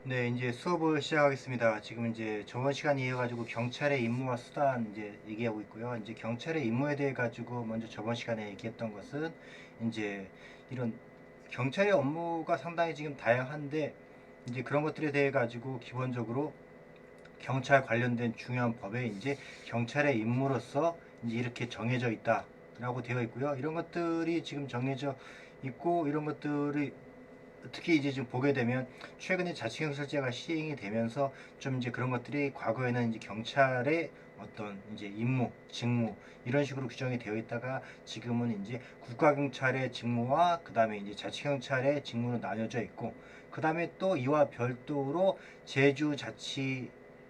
네, 이제 수업을 시작하겠습니다. 지금 이제 저번 시간에 이어가지고 경찰의 임무와 수단 이제 얘기하고 있고요. 이제 경찰의 임무에 대해 가지고 먼저 저번 시간에 얘기했던 것은 이제 이런 경찰의 업무가 상당히 지금 다양한데 이제 그런 것들에 대해 가지고 기본적으로 경찰 관련된 중요한 법에 이제 경찰의 임무로서 이제 이렇게 정해져 있다라고 되어 있고요. 이런 것들이 지금 정해져 있고 이런 것들이 특히 이제 좀 보게 되면 최근에 자치경찰제가 시행이 되면서 좀 이제 그런 것들이 과거에는 이제 경찰의 어떤 이제 임무, 직무 이런 식으로 규정이 되어 있다가 지금은 이제 국가경찰의 직무와 그 다음에 이제 자치경찰의 직무로 나뉘어져 있고 그 다음에 또 이와 별도로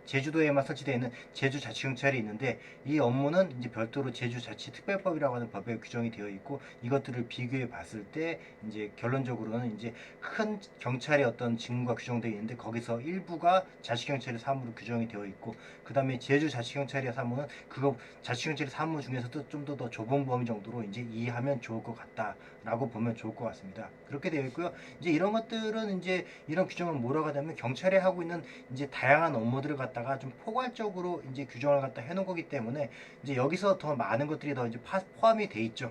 제주도에만 설치되어 있는 제주자치경찰이 있는데 이 업무는 이제 별도로 제주자치특별법이라고 하는 법에 규정이 되어 있고 이것들을 비교해 봤을 때 이제 결론적으로는 이제 큰 경찰의 어떤 직무가 규정되어 있는데 거기서 일부가 자치경찰의 사무로 규정이 되어 있고 그 다음에 제주자치경찰의 사무는 그거 자치경찰의 사무 중에서도 좀 더 좁은 범위 정도로 이제 이해하면 좋을 것 같다라고 보면 좋을 것 같습니다. 그렇게 되어 있고요. 이제 이런 것들은 이제 이런 규정을 뭐라고 하냐면 경찰이 하고 있는 이제 다양한 업무들을 갖다가 좀 포괄적으로 이제 규정을 갖다 해놓은 거기 때문에 이제 여기서 더 많은 것들이 더 이제 포함이 돼 있죠.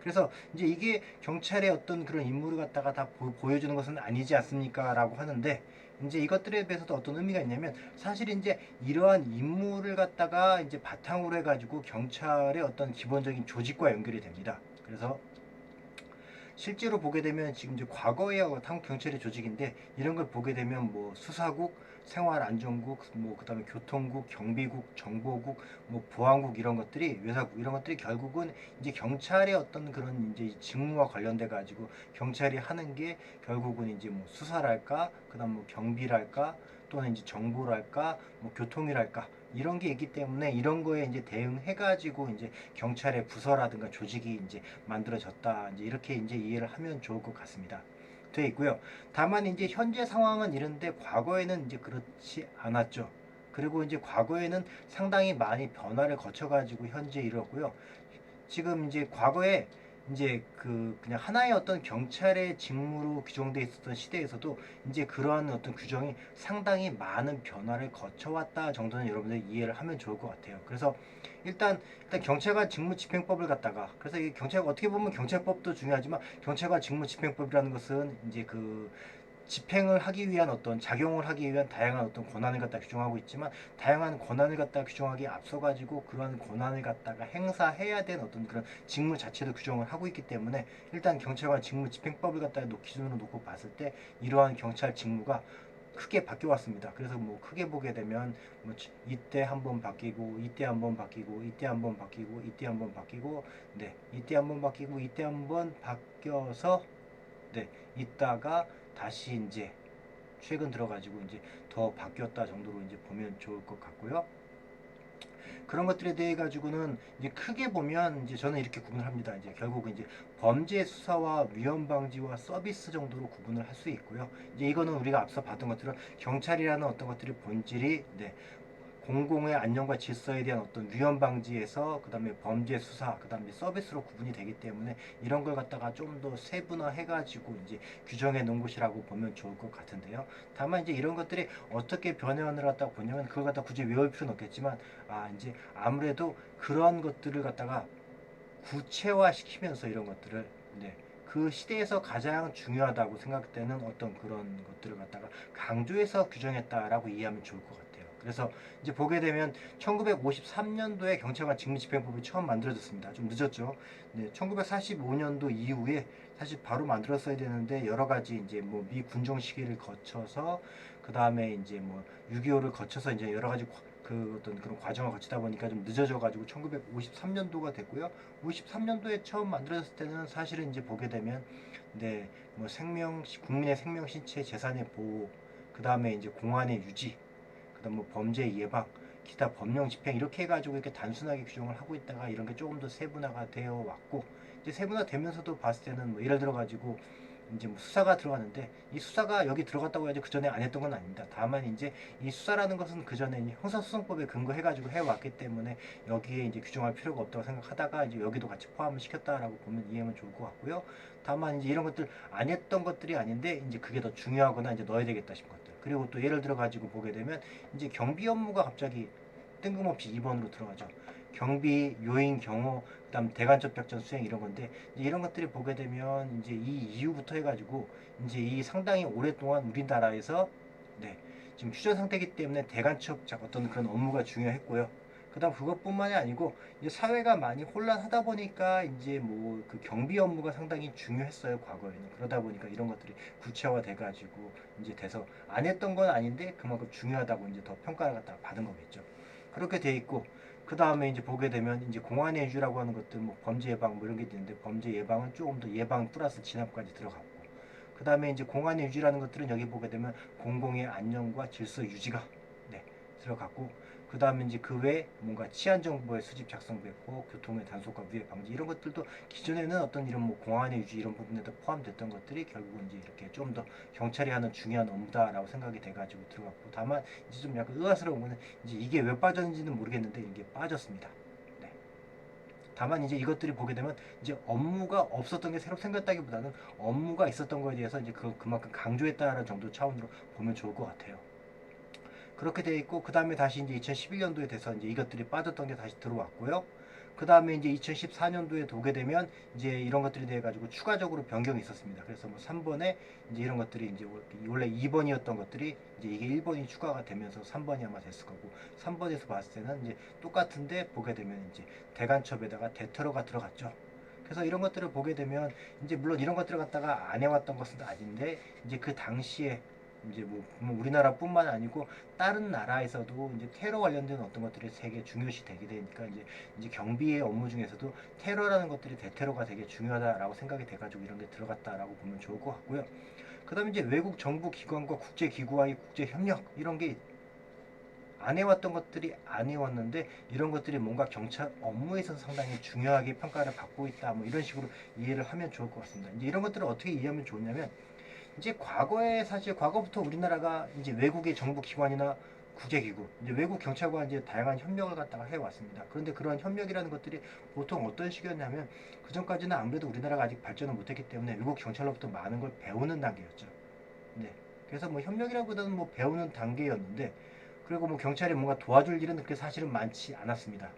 그래서 이제 이게 경찰의 어떤 그런 임무를 갖다가 다 보여주는 것은 아니지 않습니까? 라고 하는데 이제 이것들에 대해서도 어떤 의미가 있냐면 사실 이제 이러한 임무를 갖다가 이제 바탕으로 해가지고 경찰의 어떤 기본적인 조직과 연결이 됩니다. 그래서 실제로 보게 되면 지금 이제 과거의 한국 경찰의 조직인데 이런 걸 보게 되면 뭐 수사국, 생활안전국, 뭐 그다음에 교통국, 경비국, 정보국, 뭐 보안국 이런 것들이 외사국 이런 것들이 결국은 이제 경찰의 어떤 그런 이제 직무와 관련돼 가지고 경찰이 하는 게 결국은 이제 뭐 수사랄까, 그다음 뭐 경비랄까, 또는 이제 정보랄까, 뭐 교통이랄까 이런 게 있기 때문에 이런 거에 이제 대응해가지고 이제 경찰의 부서라든가 조직이 이제 만들어졌다. 이제 이렇게 이제 이해를 하면 좋을 것 같습니다. 돼 있고요. 다만 이제 현재 상황은 이런데 과거에는 이제 그렇지 않았죠. 그리고 이제 과거에는 상당히 많이 변화를 거쳐가지고 현재 이렇고요. 지금 이제 과거에 이제 그냥 하나의 어떤 경찰의 직무로 규정되어 있었던 시대에서도 이제 그러한 어떤 규정이 상당히 많은 변화를 거쳐왔다 정도는 여러분들 이해를 하면 좋을 것 같아요. 그래서 일단 경찰관 직무집행법을 갖다가 그래서 이 경찰 어떻게 보면 경찰법도 중요하지만 경찰관 직무집행법이라는 것은 이제 집행을 하기 위한 어떤 작용을 하기 위한 다양한 어떤 권한을 갖다 규정하고 있지만 다양한 권한을 갖다 규정하기에 앞서 가지고 그러한 권한을 갖다가 행사해야 되는 어떤 그런 직무 자체도 규정을 하고 있기 때문에 일단 경찰관 직무 집행법을 갖다가 기준으로 놓고 봤을 때 이러한 경찰 직무가 크게 바뀌어 왔습니다. 그래서 뭐 크게 보게 되면 뭐 이때 한번 바뀌고 이때 한번 바뀌고 이때 한번 바뀌고 이때 한번 바뀌고 네 이때 한번 바뀌고 이때 한번 바뀌어서 네 있다가 다시 이제 최근 들어가지고 이제 더 바뀌었다 정도로 이제 보면 좋을 것 같고요. 그런 것들에 대해 가지고는 이제 크게 보면 이제 저는 이렇게 구분을 합니다. 이제 결국은 이제 범죄 수사와 위험 방지와 서비스 정도로 구분을 할 수 있고요. 이제 이거는 우리가 앞서 봤던 것처럼 경찰이라는 어떤 것들의 본질이 네, 공공의 안녕과 질서에 대한 어떤 위험 방지에서 그다음에 범죄 수사 그다음에 서비스로 구분이 되기 때문에 이런 걸 갖다가 좀 더 세분화해 가지고 이제 규정해 놓은 것이라고 보면 좋을 것 같은데요. 다만 이제 이런 것들이 어떻게 변해왔는 갖다가 보냐면 그걸 갖다 굳이 외울 필요는 없겠지만 이제 아무래도 그런 것들을 갖다가 구체화 시키면서 이런 것들을 네, 그 시대에서 가장 중요하다고 생각되는 어떤 그런 것들을 갖다가 강조해서 규정했다라고 이해하면 좋을 것 같아요. 그래서 이제 보게 되면 1953년도에 경찰관 직무집행법이 처음 만들어졌습니다. 좀 늦었죠. 네, 1945년도 이후에 사실 바로 만들었어야 되는데 여러 가지 이제 뭐 미 군종 시기를 거쳐서 그 다음에 이제 뭐 6.25를 거쳐서 이제 여러 가지 그 어떤 그런 과정을 거치다 보니까 좀 늦어져 가지고 1953년도가 됐고요. 53년도에 처음 만들어졌을 때는 사실은 이제 보게 되면 네, 뭐 국민의 생명, 신체, 재산의 보호, 그 다음에 이제 공안의 유지, 그다음 뭐 범죄 예방, 기타 법령 집행 이렇게 해가지고 이렇게 단순하게 규정을 하고 있다가 이런 게 조금 더 세분화가 되어 왔고 이제 세분화되면서도 봤을 때는 뭐 예를 들어 가지고 이제 뭐 수사가 들어갔는데 이 수사가 여기 들어갔다고 해야지 그 전에 안 했던 건 아닙니다. 다만 이제 이 수사라는 것은 그 전에 형사소송법에 근거해가지고 해왔기 때문에 여기에 이제 규정할 필요가 없다고 생각하다가 이제 여기도 같이 포함을 시켰다라고 보면 이해하면 좋을 것 같고요. 다만 이제 이런 것들 안 했던 것들이 아닌데 이제 그게 더 중요하거나 이제 넣어야 되겠다 싶은 것들. 그리고 또 예를 들어 가지고 보게 되면 이제 경비 업무가 갑자기 뜬금없이 2번으로 들어가죠. 경비, 요인, 경호, 그다음 대간접 작전 수행 이런 건데 이제 이런 것들이 보게 되면 이제 이 이후부터 해가지고 이제 이 상당히 오랫동안 우리나라에서 네, 지금 휴전 상태이기 때문에 대간첩 어떤 그런 업무가 중요했고요. 그다음 그것뿐만이 아니고 이제 사회가 많이 혼란하다 보니까 이제 뭐 그 경비 업무가 상당히 중요했어요 과거에는. 그러다 보니까 이런 것들이 구체화돼 가지고 이제 돼서 안 했던 건 아닌데 그만큼 중요하다고 이제 더 평가를 갖다가 받은 거겠죠. 그렇게 돼 있고 그 다음에 이제 보게 되면 이제 공안의 유지라고 하는 것들 뭐 범죄 예방 뭐 이런 게 있는데 범죄 예방은 조금 더 예방 플러스 진압까지 들어가고 그 다음에 이제 공안의 유지라는 것들은 여기 보게 되면 공공의 안녕과 질서 유지가 네, 들어갔고 그 다음에 이제 그 외에 뭔가 치안 정보의 수집 작성됐고 교통의 단속과 위해 방지 이런 것들도 기존에는 어떤 이런 뭐 공안의 유지 이런 부분에도 포함됐던 것들이 결국은 이제 이렇게 좀 더 경찰이 하는 중요한 업무다라고 생각이 돼가지고 들어갔고 다만 이제 좀 약간 의아스러운 거는 이제 이게 왜 빠졌는지는 모르겠는데 이게 빠졌습니다. 네. 다만 이제 이것들이 보게 되면 이제 업무가 없었던 게 새로 생겼다기보다는 업무가 있었던 거에 대해서 이제 그만큼 강조했다는 정도 차원으로 보면 좋을 것 같아요. 그렇게 돼 있고 그 다음에 다시 이제 2011년도에 돼서 이제 이것들이 빠졌던 게 다시 들어왔고요. 그 다음에 이제 2014년도에 도게 되면 이제 이런 것들이 돼 가지고 추가적으로 변경이 있었습니다. 그래서 뭐 3번에 이제 이런 것들이 이제 원래 2번이었던 것들이 이제 이게 1번이 추가가 되면서 3번이 아마 됐을 거고 3번에서 봤을 때는 이제 똑같은데 보게 되면 이제 대간첩에다가 대테러가 들어갔죠. 그래서 이런 것들을 보게 되면 이제 물론 이런 것들을 갖다가 안 해왔던 것은 아닌데 이제 그 당시에 이제 뭐 우리나라뿐만 아니고 다른 나라에서도 이제 테러 관련된 어떤 것들이 되게 중요시 되게 되니까 이제 경비의 업무 중에서도 테러라는 것들이 대테러가 되게 중요하다라고 생각이 돼가지고 이런 게 들어갔다라고 보면 좋을 것 같고요. 그다음에 이제 외국 정부 기관과 국제 기구와의 국제 협력 이런 게 안 해왔던 것들이 안 해왔는데 이런 것들이 뭔가 경찰 업무에 있어서 상당히 중요하게 평가를 받고 있다 뭐 이런 식으로 이해를 하면 좋을 것 같습니다. 이제 이런 것들을 어떻게 이해하면 좋냐면 이제 과거에 사실 과거부터 우리나라가 이제 외국의 정부 기관이나 국제기구, 이제 외국 경찰과 이제 다양한 협력을 갖다가 해왔습니다. 그런데 그러한 협력이라는 것들이 보통 어떤 식이었냐면 그 전까지는 아무래도 우리나라가 아직 발전을 못했기 때문에 외국 경찰로부터 많은 걸 배우는 단계였죠. 네. 그래서 뭐 협력이라보다는 뭐 배우는 단계였는데 그리고 뭐 경찰이 뭔가 도와줄 일은 그렇게 사실은 많지 않았습니다.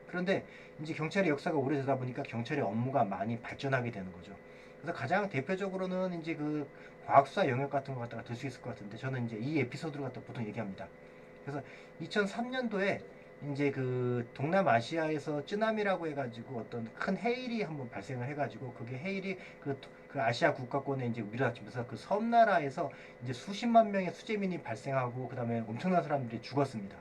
그런데 이제 경찰의 역사가 오래되다 보니까 경찰의 업무가 많이 발전하게 되는 거죠. 그래서 가장 대표적으로는 이제 그 과학수사 영역 같은 거 갖다가 들 수 있을 것 같은데 저는 이제 이 에피소드를 갖다 보통 얘기합니다. 그래서 2003년도에 이제 그 동남아시아에서 쯔나미라고 해가지고 어떤 큰 해일이 한번 발생을 해가지고 그게 해일이 그 아시아 국가권에 이제 밀어닥치면서 그 섬나라에서 이제 수십만 명의 수재민이 발생하고 그 다음에 엄청난 사람들이 죽었습니다.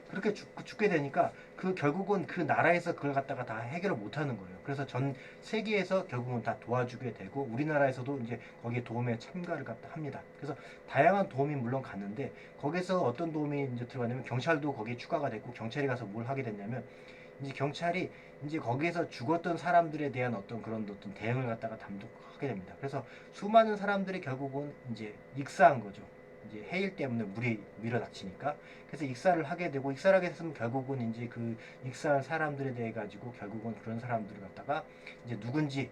그렇게 죽게 되니까 그 결국은 그 나라에서 그걸 갖다가 다 해결을 못하는 거예요. 그래서 전 세계에서 결국은 다 도와주게 되고 우리나라에서도 이제 거기에 도움에 참가를 갖다 합니다. 그래서 다양한 도움이 물론 갔는데 거기서 어떤 도움이 이제 들어가냐면 경찰도 거기에 추가가 됐고 경찰이 가서 뭘 하게 됐냐면 이제 경찰이 이제 거기에서 죽었던 사람들에 대한 어떤 그런 어떤 대응을 갖다가 담당하게 됩니다. 그래서 수많은 사람들이 결국은 이제 익사한 거죠. 이제 해일 때문에 물이 밀어닥치니까 그래서 익사를 하게 되고 익사를 하게 됐으면 결국은 이제 그 익사한 사람들에 대해 가지고 결국은 그런 사람들을 갖다가 이제 누군지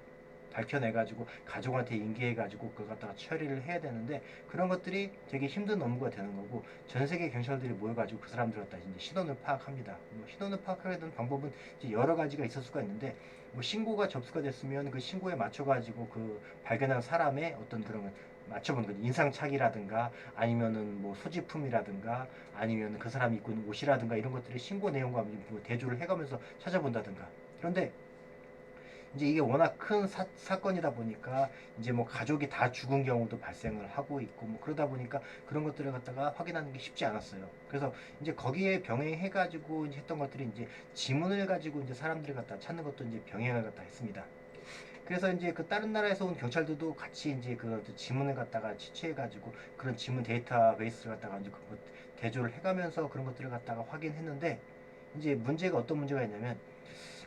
밝혀내가지고 가족한테 인계해가지고 그걸 갖다가 처리를 해야 되는데 그런 것들이 되게 힘든 업무가 되는 거고 전 세계 경찰들이 모여가지고 그 사람들 갖다 이제 신원을 파악합니다. 뭐 신원을 파악하게 되는 방법은 이제 여러 가지가 있을 수가 있는데 뭐 신고가 접수가 됐으면 그 신고에 맞춰가지고 그 발견한 사람의 어떤 그런 맞춰보는 거지. 인상착의라든가 아니면은 뭐 소지품이라든가 아니면 그 사람이 입고 있는 옷이라든가 이런 것들이 신고 내용과 뭐 대조를 해가면서 찾아본다든가. 그런데 이제 이게 워낙 큰 사건이다 보니까 이제 뭐 가족이 다 죽은 경우도 발생을 하고 있고 뭐 그러다 보니까 그런 것들을 갖다가 확인하는 게 쉽지 않았어요. 그래서 이제 거기에 병행해 가지고 이제 했던 것들이 이제 지문을 가지고 이제 사람들을 갖다 찾는 것도 이제 병행을 갖다 했습니다. 그래서 이제 그 다른 나라에서 온 경찰들도 같이 이제 그 지문을 갖다가 취재해가지고 그런 지문 데이터베이스를 갖다가 이제 그 대조를 해가면서 그런 것들을 갖다가 확인했는데 이제 문제가 어떤 문제가 있냐면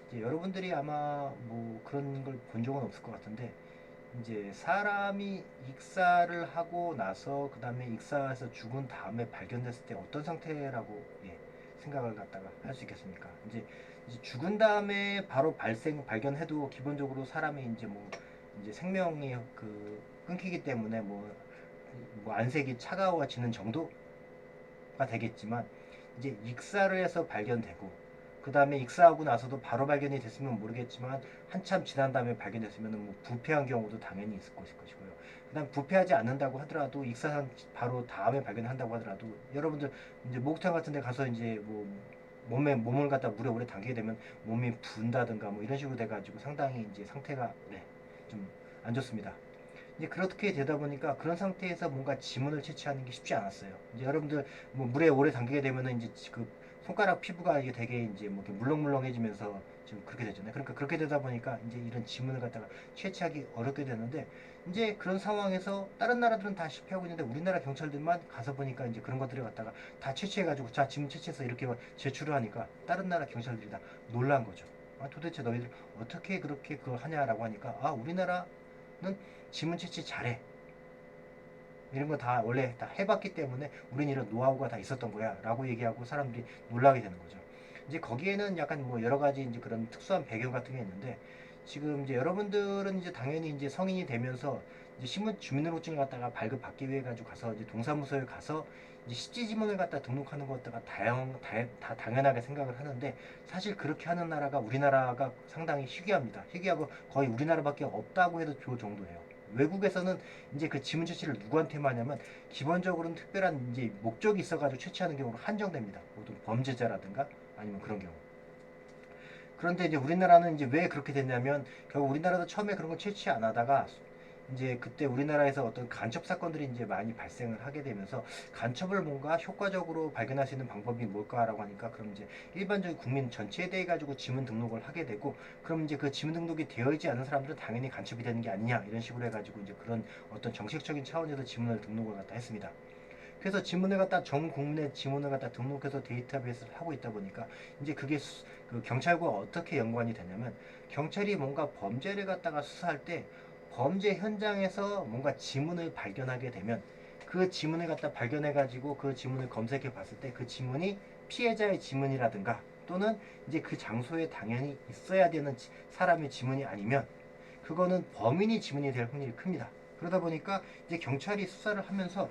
이제 여러분들이 아마 뭐 그런 걸 본 적은 없을 것 같은데 이제 사람이 익사를 하고 나서 그 다음에 익사해서 죽은 다음에 발견됐을 때 어떤 상태라고 생각을 갖다가 할 수 있겠습니까? 이제 죽은 다음에 바로 발견해도 기본적으로 사람이 이제 뭐 이제 생명이 그 끊기기 때문에 뭐 뭐 안색이 차가워지는 정도가 되겠지만 이제 익사를 해서 발견되고 그 다음에 익사하고 나서도 바로 발견이 됐으면 모르겠지만 한참 지난 다음에 발견됐으면 뭐 부패한 경우도 당연히 있을 것이고요. 그다음 부패하지 않는다고 하더라도 익사한 바로 다음에 발견한다고 하더라도 여러분들 이제 목욕탕 같은 데 가서 이제 뭐 몸을 갖다 물에 오래 담기게 되면 몸이 붓는다든가 뭐 이런 식으로 돼가지고 상당히 이제 상태가 좀 안 좋습니다. 이제 그렇게 되다 보니까 그런 상태에서 뭔가 지문을 채취하는 게 쉽지 않았어요. 이제 여러분들 뭐 물에 오래 담기게 되면은 이제 그 손가락 피부가 이게 되게 이제 뭐 이렇게 물렁물렁해지면서 좀 그렇게 되잖아요. 그러니까 그렇게 되다 보니까 이제 이런 지문을 갖다가 채취하기 어렵게 되는데 이제 그런 상황에서 다른 나라들은 다 실패하고 있는데 우리나라 경찰들만 가서 보니까 이제 그런 것들을 갖다가 다 채취해가지고 자 지문 채취해서 이렇게 제출을 하니까 다른 나라 경찰들이 다 놀란 거죠. 아, 도대체 너희들 어떻게 그렇게 그걸 하냐라고 하니까 아 우리나라는 지문 채취 잘해. 이런 거 다 원래 다 해봤기 때문에 우린 이런 노하우가 다 있었던 거야 라고 얘기하고 사람들이 놀라게 되는 거죠. 이제 거기에는 약간 뭐 여러 가지 이제 그런 특수한 배경 같은 게 있는데 지금 이제 여러분들은 이제 당연히 이제 성인이 되면서 이제 신분 주민등록증을 갖다가 발급받기 위해 가지고 가서 이제 동사무소에 가서 이제 십지지문을 갖다 등록하는 것다가 다 당연하게 생각을 하는데 사실 그렇게 하는 나라가 우리나라가 상당히 희귀합니다. 희귀하고 거의 우리나라밖에 없다고 해도 좋을 정도예요. 외국에서는 이제 그 지문 채취를 누구한테만 하냐면 기본적으로는 특별한 이제 목적이 있어가지고 채취하는 경우로 한정됩니다. 보통 범죄자라든가 아니면 그런 경우. 그런데 이제 우리나라는 이제 왜 그렇게 됐냐면 결국 우리나라도 처음에 그런 걸 채취 안 하다가 이제 그때 우리나라에서 어떤 간첩 사건들이 이제 많이 발생을 하게 되면서 간첩을 뭔가 효과적으로 발견할 수 있는 방법이 뭘까라고 하니까 그럼 이제 일반적인 국민 전체에 대해 가지고 지문 등록을 하게 되고 그럼 이제 그 지문 등록이 되어 있지 않은 사람들은 당연히 간첩이 되는 게 아니냐 이런 식으로 해가지고 이제 그런 어떤 정책적인 차원에서 지문을 등록을 갖다 했습니다. 그래서 지문을 갖다 전 국민의 지문을 갖다 등록해서 데이터베이스를 하고 있다 보니까 이제 그게 그 경찰과 어떻게 연관이 되냐면 경찰이 뭔가 범죄를 갖다가 수사할 때 범죄 현장에서 뭔가 지문을 발견하게 되면 그 지문을 갖다 발견해 가지고 그 지문을 검색해 봤을 때 그 지문이 피해자의 지문이라든가 또는 이제 그 장소에 당연히 있어야 되는 사람의 지문이 아니면 그거는 범인이 지문이 될 확률이 큽니다. 그러다 보니까 이제 경찰이 수사를 하면서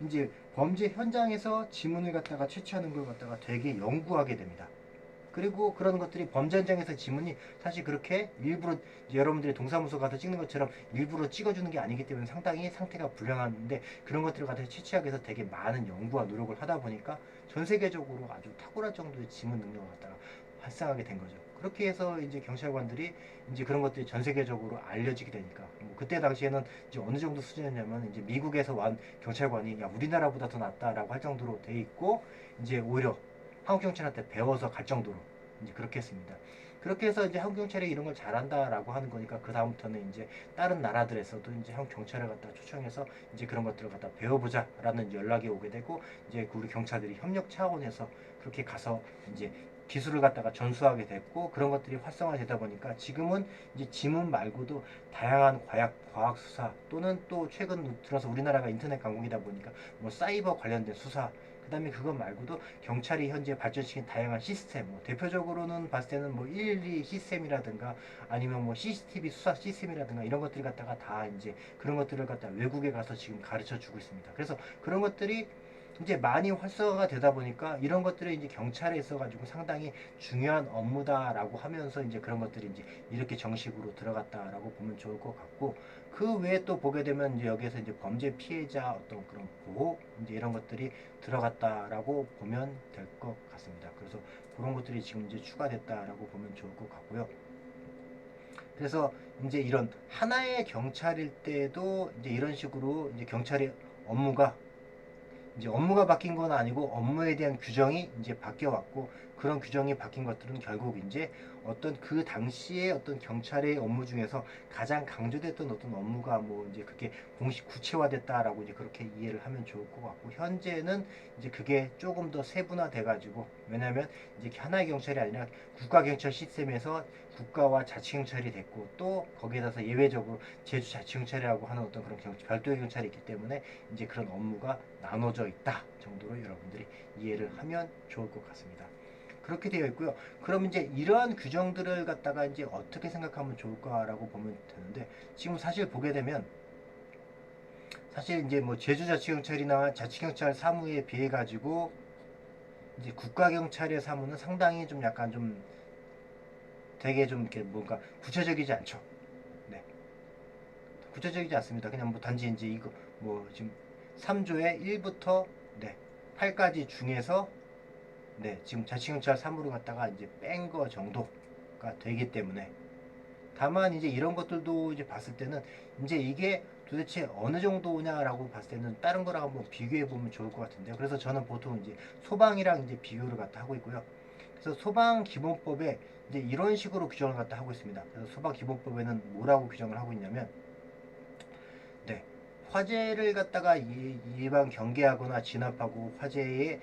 이제 범죄 현장에서 지문을 갖다가 채취하는 걸 갖다가 되게 연구하게 됩니다. 그리고 그런 것들이 범죄 현장에서 지문이 사실 그렇게 일부러 여러분들이 동사무소 가서 찍는 것처럼 일부러 찍어주는 게 아니기 때문에 상당히 상태가 불량한데 그런 것들을 갖다 채취하기 위해서 되게 많은 연구와 노력을 하다 보니까 전 세계적으로 아주 탁월할 정도의 지문 능력을 갖다가 발생하게 된 거죠. 그렇게 해서 이제 경찰관들이 이제 그런 것들이 전 세계적으로 알려지게 되니까 뭐 그때 당시에는 이제 어느 정도 수준이었냐면 이제 미국에서 완 경찰관이 야 우리나라보다 더 낫다라고 할 정도로 돼 있고 이제 오히려 한국 경찰한테 배워서 갈 정도로 이제 그렇게 했습니다. 그렇게 해서 이제 한국 경찰이 이런 걸 잘한다라고 하는 거니까 그 다음부터는 이제 다른 나라들에서도 이제 한국 경찰을 갖다 초청해서 이제 그런 것들을 갖다 배워보자라는 연락이 오게 되고 이제 우리 경찰들이 협력 차원에서 그렇게 가서 이제 기술을 갖다가 전수하게 됐고 그런 것들이 활성화되다 보니까 지금은 이제 지문 말고도 다양한 과학 수사 또는 또 최근 들어서 우리나라가 인터넷 강국이다 보니까 뭐 사이버 관련된 수사 그다음에 그것 말고도 경찰이 현재 발전시킨 다양한 시스템, 뭐 대표적으로는 봤을 때는 뭐 112 시스템이라든가 아니면 뭐 CCTV 수사 시스템이라든가 이런 것들을 갖다가 다 이제 그런 것들을 갖다 외국에 가서 지금 가르쳐 주고 있습니다. 그래서 그런 것들이 이제 많이 활성화가 되다 보니까 이런 것들이 이제 경찰에 있어가지고 상당히 중요한 업무다라고 하면서 이제 그런 것들이 이제 이렇게 정식으로 들어갔다라고 보면 좋을 것 같고 그 외에 또 보게 되면 이제 여기에서 이제 범죄 피해자 어떤 그런 보호 이제 이런 것들이 들어갔다라고 보면 될 것 같습니다. 그래서 그런 것들이 지금 이제 추가됐다라고 보면 좋을 것 같고요. 그래서 이제 이런 하나의 경찰일 때도 이제 이런 식으로 이제 경찰의 업무가 이제 업무가 바뀐 건 아니고 업무에 대한 규정이 이제 바뀌어 왔고 그런 규정이 바뀐 것들은 결국 이제 어떤 그 당시에 어떤 경찰의 업무 중에서 가장 강조됐던 어떤 업무가 뭐 이제 그게 공식 구체화됐다라고 이제 그렇게 이해를 하면 좋을 것 같고 현재는 이제 그게 조금 더 세분화돼 가지고 왜냐하면 이제 하나의 경찰이 아니라 국가 경찰 시스템에서 국가와 자치경찰이 됐고 또 거기에서 예외적으로 제주자치경찰이라고 하는 어떤 그런 별도의 경찰이 있기 때문에 이제 그런 업무가 나눠져 있다 정도로 여러분들이 이해를 하면 좋을 것 같습니다. 그렇게 되어 있고요. 그럼 이제 이러한 규정들을 갖다가 이제 어떻게 생각하면 좋을까라고 보면 되는데 지금 사실 보게 되면 사실 이제 뭐 제주자치경찰이나 자치경찰 사무에 비해 가지고 이제 국가경찰의 사무는 상당히 좀 약간 좀 되게 좀 이렇게 뭔가 구체적이지 않죠. 네. 구체적이지 않습니다. 그냥 뭐 단지 이제 이거 뭐 지금 3조의 1부터 네, 8까지 중에서 네, 지금 자치경찰 사무를 갖다가 이제 뺀 거 정도가 되기 때문에 다만 이제 이런 것들도 이제 봤을 때는 이제 이게 도대체 어느 정도냐라고 봤을 때는 다른 거랑 한번 비교해 보면 좋을 것 같은데요. 그래서 저는 보통 이제 소방이랑 이제 비교를 갖다 하고 있고요. 그래서 소방 기본법에 이제 이런 식으로 규정을 갖다 하고 있습니다. 그래서 소방 기본법에는 뭐라고 규정을 하고 있냐면 네. 화재를 갖다가 예방 경계하거나 진압하고 화재의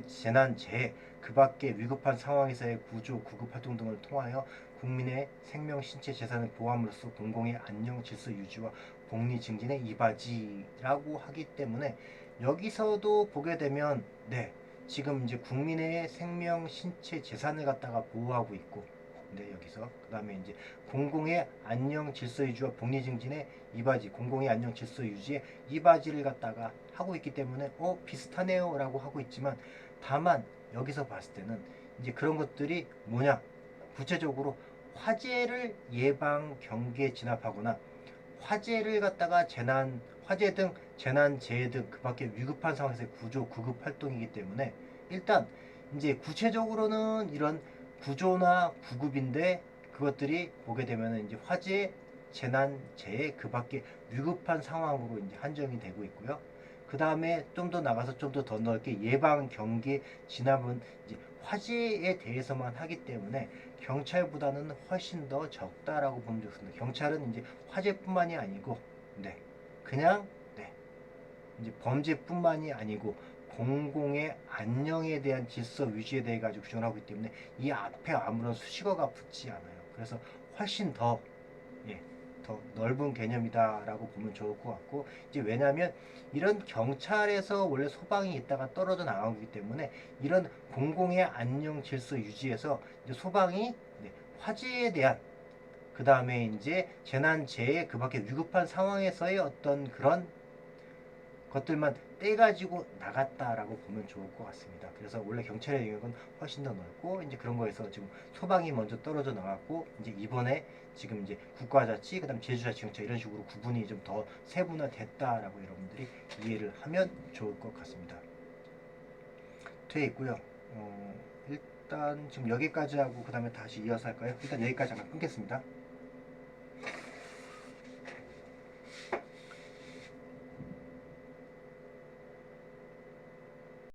재난 재해 그 밖에 위급한 상황에서의 구조 구급 활동 등을 통하여 국민의 생명 신체 재산을 보호함으로써 공공의 안녕 질서 유지와 복리 증진에 이바지라고 하기 때문에 여기서도 보게 되면 네 지금 이제 국민의 생명 신체 재산을 갖다가 보호하고 있고 네 여기서 그 다음에 이제 공공의 안녕 질서 유지와 복리 증진에 이바지 공공의 안녕 질서 유지에 이바지를 갖다가 하고 있기 때문에 비슷하네요 라고 하고 있지만 다만 여기서 봤을 때는 이제 그런 것들이 뭐냐 구체적으로 화재를 예방 경계 진압하거나 화재를 갖다가 화재 등 재난 재해 등 그 밖에 위급한 상황에서의 구조 구급 활동이기 때문에 일단 이제 구체적으로는 이런 구조나 구급인데 그것들이 보게 되면 이제 화재 재난 재해 그 밖에 위급한 상황으로 이제 한정이 되고 있고요. 그 다음에 좀 더 나가서 좀 더 넓게 예방 경계 진압은 이제 화재에 대해서만 하기 때문에 경찰보다는 훨씬 더 적다라고 보면 좋습니다. 경찰은 이제 화재뿐만이 아니고, 네, 그냥 네, 이제 범죄뿐만이 아니고 공공의 안녕에 대한 질서 유지에 대해 가지고 규정을 하고 있기 때문에 이 앞에 아무런 수식어가 붙지 않아요. 그래서 훨씬 더 예, 더 넓은 개념이다라고 보면 좋을 것 같고 이제 왜냐하면 이런 경찰에서 원래 소방이 있다가 떨어져 나가기 때문에 이런 공공의 안녕 질서 유지에서 이제 소방이 네, 화재에 대한 그 다음에 이제 재난 재해 그밖에 위급한 상황에서의 어떤 그런 것들만 떼가지고 나갔다라고 보면 좋을 것 같습니다. 그래서 원래 경찰의 영역은 훨씬 더 넓고 이제 그런 거에서 지금 소방이 먼저 떨어져 나갔고 이제 이번에 지금 이제 국가자치 그다음 제주자치경찰 이런 식으로 구분이 좀 더 세분화됐다라고 여러분들이 이해를 하면 좋을 것 같습니다. 돼 있고요. 일단 지금 여기까지 하고 그다음에 다시 이어서 할까요? 일단 여기까지 잠깐 끊겠습니다.